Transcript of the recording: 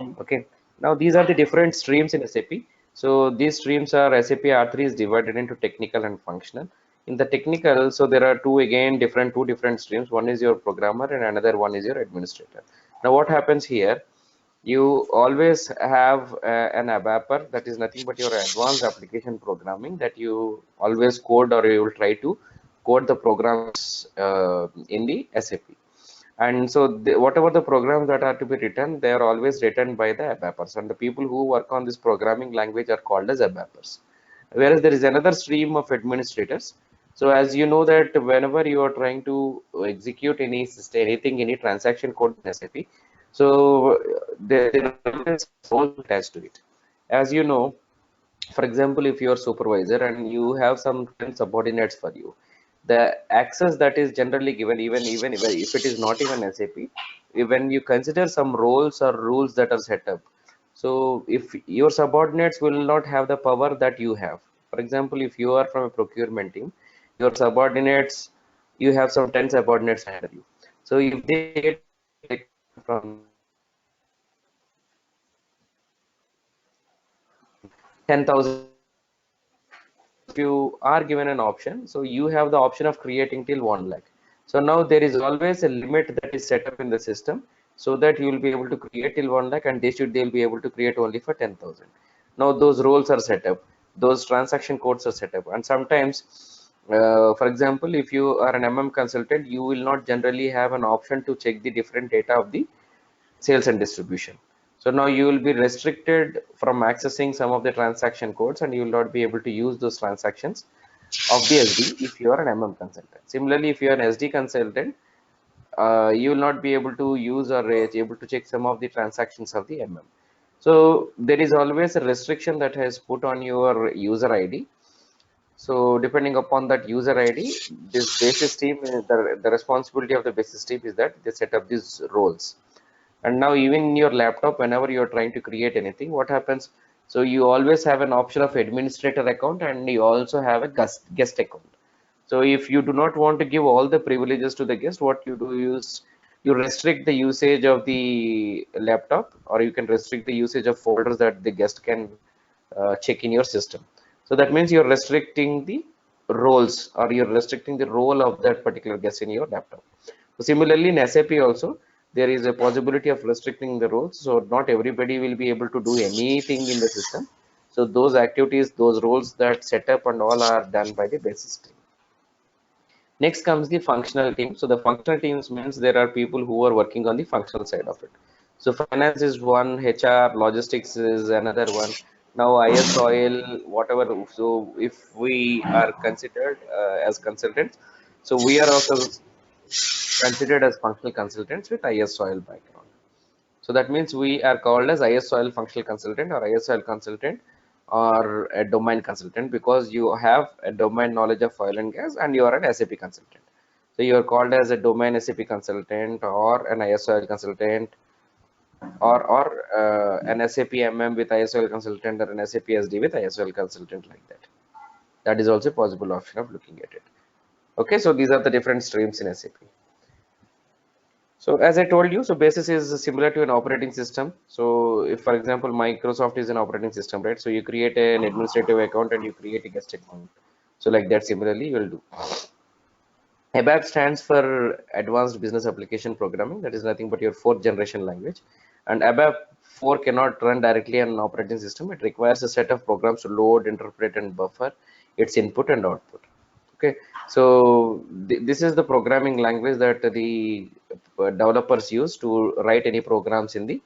Okay, now these are the different streams in SAP. So these streams are SAP R3 is divided into technical and functional. In the technical, so there are two different streams. One is your programmer and another one is your administrator. Now what happens here? You always have an ABAPer, that is nothing but your advanced application programming, that you always code or you will try to code the programs in the SAP. And so whatever the programs that are to be written, they are always written by the ABAPers, and the people who work on this programming language are called as ABAPers. Whereas there is another stream of administrators. So as you know that whenever you are trying to execute any system, anything, any transaction code in SAP, so there are always roles attached to it. As you know, for example, if you are supervisor and you have some 10 subordinates for you, the access that is generally given, even if it is not even SAP, when you consider some roles or rules that are set up, so if your subordinates will not have the power that you have. For example, if you are from a procurement team, your subordinates, you have some 10 subordinates under you. So if they get from 10,000, if you are given an option, so you have the option of creating till 1 lakh. So now there is always a limit that is set up in the system, so that you will be able to create till 1 lakh, and they'll be able to create only for 10,000. Now those roles are set up, those transaction codes are set up, and sometimes for example, if you are an consultant, you will not generally have an option to check the different data of the sales and distribution. So now you will be restricted from accessing some of the transaction codes, and you will not be able to use those transactions of the SD if you are an consultant. Similarly, if you are an SD consultant, you will not be able to use or able to check some of the transactions of the So there is always a restriction that has put on your user ID. So depending upon that user ID, this basis team, the responsibility of the basis team is that they set up these roles. And now even in your laptop, whenever you're trying to create anything, what happens? So you always have an option of administrator account, and you also have a guest account. So if you do not want to give all the privileges to the guest, what you do is you restrict the usage of the laptop, or you can restrict the usage of folders that the guest can check in your system. So that means you're restricting the roles, or you're restricting the role of that particular guest in your laptop. So similarly, in SAP also, there is a possibility of restricting the roles. So not everybody will be able to do anything in the system. So those activities, those roles that set up and all are done by the basis team. Next comes the functional team. So the functional teams means there are people who are working on the functional side of it. So finance is one, HR, logistics is another one. Now IS oil, whatever. So if we are considered as consultants, so we are also considered as functional consultants with IS oil background. So that means we are called as IS oil functional consultant or IS oil consultant or a domain consultant, because you have a domain knowledge of oil and gas and you are an SAP consultant. So you are called as a domain SAP consultant or an IS oil consultant, or an SAP MM with IS oil consultant, or an SAP SD with IS oil consultant, like that. That is also a possible option of looking at it. Okay, so these are the different streams in SAP. So as I told you, so basis is similar to an operating system. So if, for example, Microsoft is an operating system, right? So you create an administrative account and you create a guest account. So like that, similarly, you will do. ABAP stands for Advanced Business Application Programming. That is nothing but your fourth generation language. And ABAP 4 cannot run directly on an operating system. It requires a set of programs to load, interpret, and buffer its input and output. Okay, so this is the programming language that the developers use to write any programs in the